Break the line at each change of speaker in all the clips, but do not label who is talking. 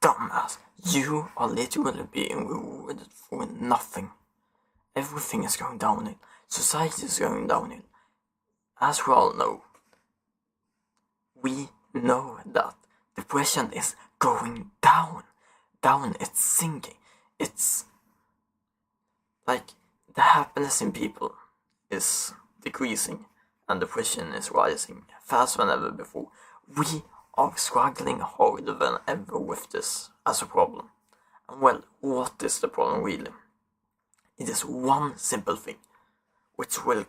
dumbass, you are literally being rewarded for nothing. Everything is going downhill. Society is going downhill. As we all know, we know that depression is going down. Down, it's sinking. It's like the happiness in people is decreasing and depression is rising faster than ever before. We are struggling harder than ever with this as a problem. And well, what is the problem really? It is one simple thing which will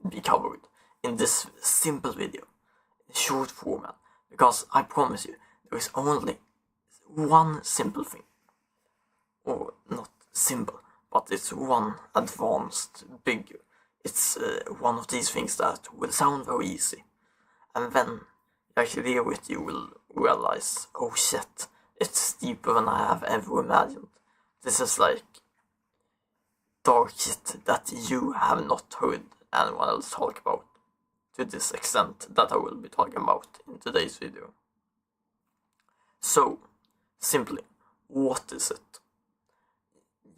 be covered in this simple video, in short format, because I promise you, there is only one simple thing, or not simple, but it's one advanced, bigger. It's one of these things that will sound very easy, and then you actually hear it, you will realize, oh shit, it's deeper than I have ever imagined. This is like dark shit that you have not heard anyone else talk about to this extent that I will be talking about in today's video. So, simply, what is it?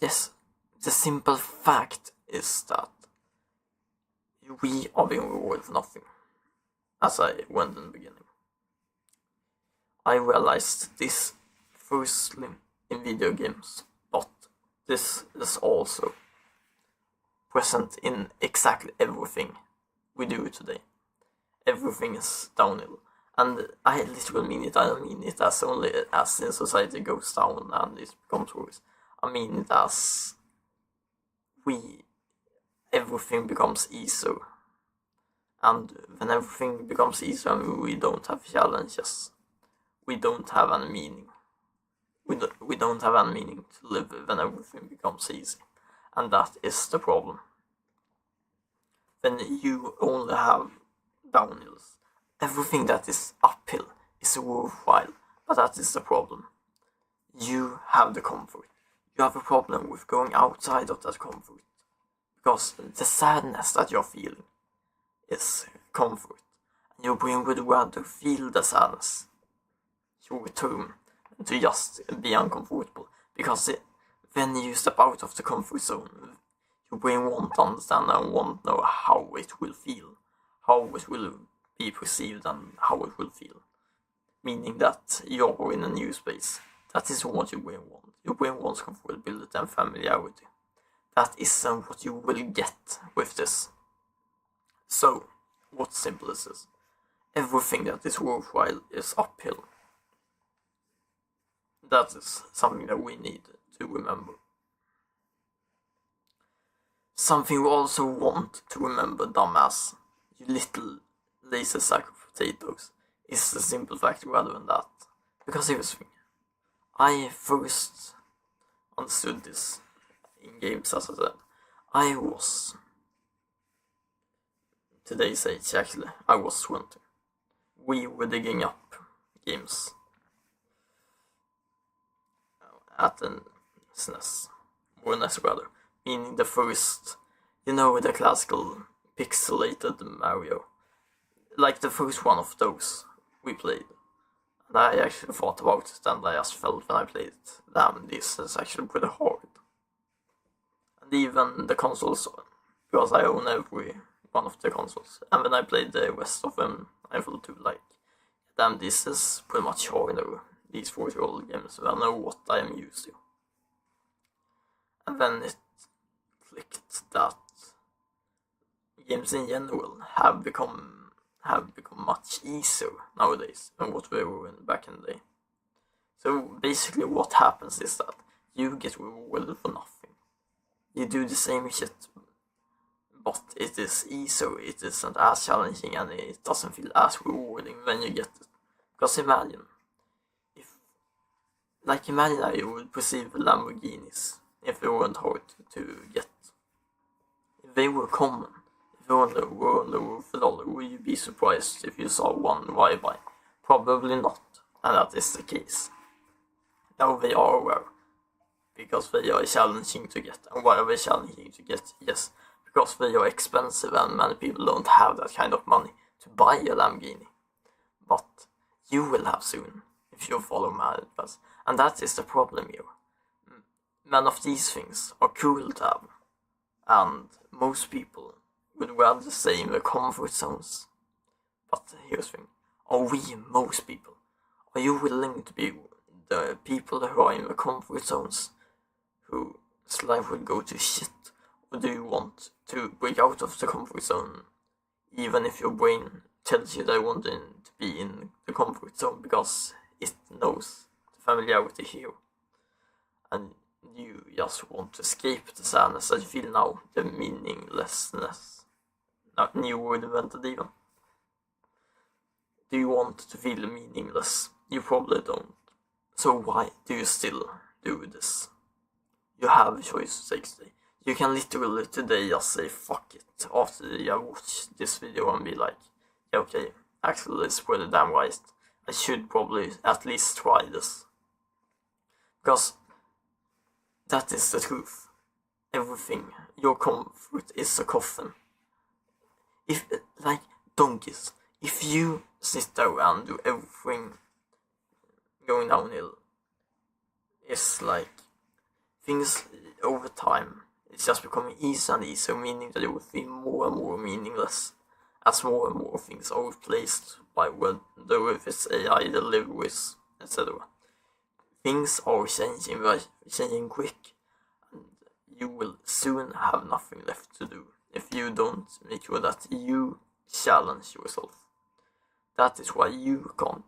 Yes, the simple fact is that we are being rewarded for nothing, as I went in the beginning. I realized this firstly in video games, but this is also present in exactly everything we do today. Everything is downhill. And I literally mean it. I don't mean it as only as in society goes down and it becomes worse. I mean it as everything becomes easier. And when everything becomes easier and we don't have challenges, we don't have any meaning. We don't have any meaning to live when everything becomes easy. And that is the problem. When you only have downhills, everything that is uphill is worthwhile, but that is the problem. You have the comfort. You have a problem with going outside of that comfort, because the sadness that you're feeling is comfort. And your brain would rather feel the sadness short term to just be uncomfortable, because when you step out of the comfort zone, your brain won't understand and won't know how it will feel, how it will be perceived and how it will feel. Meaning that you're in a new space. That is what your brain wants. Your brain wants comfortability and familiarity. That isn't what you will get with this. So, what's simple is this? Everything that is worthwhile is uphill. That is something that we need to remember. Something we also want to remember, dumbass, you little lazy sack of potatoes, is the simple fact rather than that. Because here's the thing, I first understood this in games, as I said. I was, today's age actually, I was 20. We were digging up games at the SNES, or NES rather, meaning the first, the classical pixelated Mario. Like the first one of those we played. And I actually thought about it and I just felt when I played it, damn, this is actually pretty hard. And even the consoles, because I own every one of the consoles, and when I played the rest of them, I felt too like, damn, this is pretty much harder, these 40-year-old games, I know what I am used to. And then it clicked that games in general have become much easier nowadays than what we were in back in the day. So basically what happens is that you get rewarded for nothing. You do the same shit, but it is easier, it isn't as challenging, and it doesn't feel as rewarding when you get it. Because imagine how you would perceive Lamborghinis if they weren't hard to get. If they were common, if they were on the roof of $1, would you be surprised if you saw one drive by? Probably not, and that is the case. Now they are rare, because they are challenging to get. And why are they challenging to get? Yes, because they are expensive and many people don't have that kind of money to buy a Lamborghini. But you will have soon, if if you follow my advice. And that is the problem here. Many of these things are cool to have, and most people would rather stay in their comfort zones. But here's the thing, are we most people? Are you willing to be the people who are in the comfort zones, whose life would go to shit? Or do you want to break out of the comfort zone, even if your brain tells you that you want to be in the comfort zone because it knows the familiarity here, and you just want to escape the sadness that you feel now, the meaninglessness. Not new word invented even. Do you want to feel meaningless? You probably don't. So why do you still do this? You have a choice to take today. You can literally today just say fuck it after you have watched this video and be like, yeah, okay, actually it's pretty damn right. I should probably at least try this. Because that is the truth. Everything, your comfort is a coffin. If, like donkeys, if you sit there and do everything going downhill, it's like things over time, it's just becoming easier and easier, meaning that you will feel more and more meaningless as more and more things are replaced by whether it's AI deliveries, etc. Things are changing quick, and you will soon have nothing left to do if you don't make sure that you challenge yourself. That is why you can't,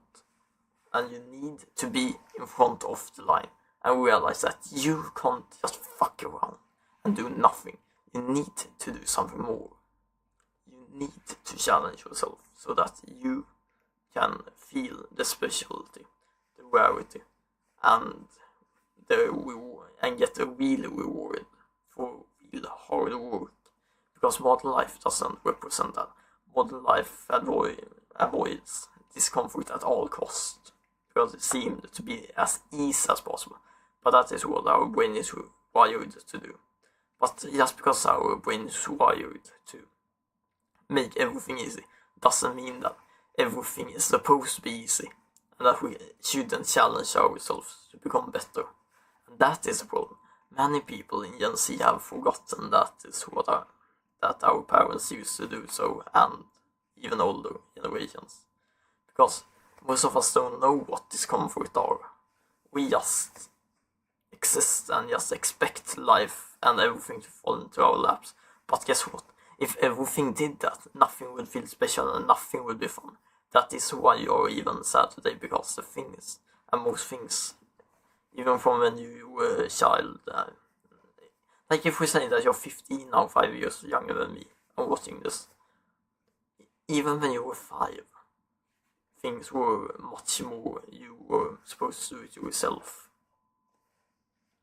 and you need to be in front of the line and realize that you can't just fuck around and do nothing. You need to do something more. You need to challenge yourself so that you can feel the specialty, the rarity, and get a real reward for real hard work. Because modern life doesn't represent that. Modern life avoids discomfort at all costs, because it seemed to be as easy as possible. But that is what our brain is wired to do. But just because our brain is wired to make everything easy, doesn't mean that everything is supposed to be easy, and that we shouldn't challenge ourselves to become better. And that is a problem. Many people in Gen Z have forgotten that is that our parents used to do so, and even older generations. Because most of us don't know what discomfort are. We just exist and just expect life and everything to fall into our laps. But guess what? If everything did that, nothing would feel special and nothing would be fun. That is why you're even sad today, because the things, and most things, even from when you were a child, like if we say that you're 15 now, 5 years younger than me, and watching this, even when you were 5, things were much more, you were supposed to do it yourself.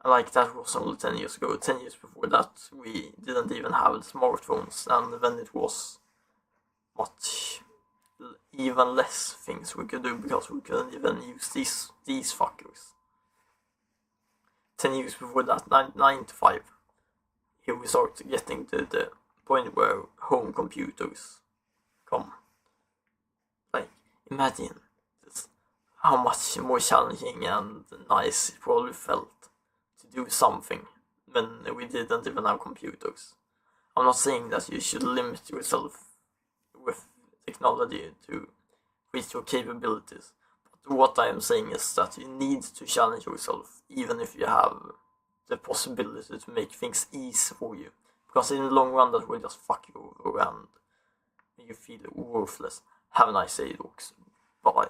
Like that was only 10 years ago. 10 years before that, we didn't even have smartphones, and then it was even less things we could do because we couldn't even use these fuckers. 10 years before that, 9 to 5, here we start getting to the point where home computers come. Like, imagine this, how much more challenging and nice it probably felt to do something when we didn't even have computers. I'm not saying that you should limit yourself with technology to reach your capabilities, but what I am saying is that you need to challenge yourself, even if you have the possibility to make things easy for you, because in the long run that will just fuck you over and make you feel worthless. Have a nice day, dogs. Bye.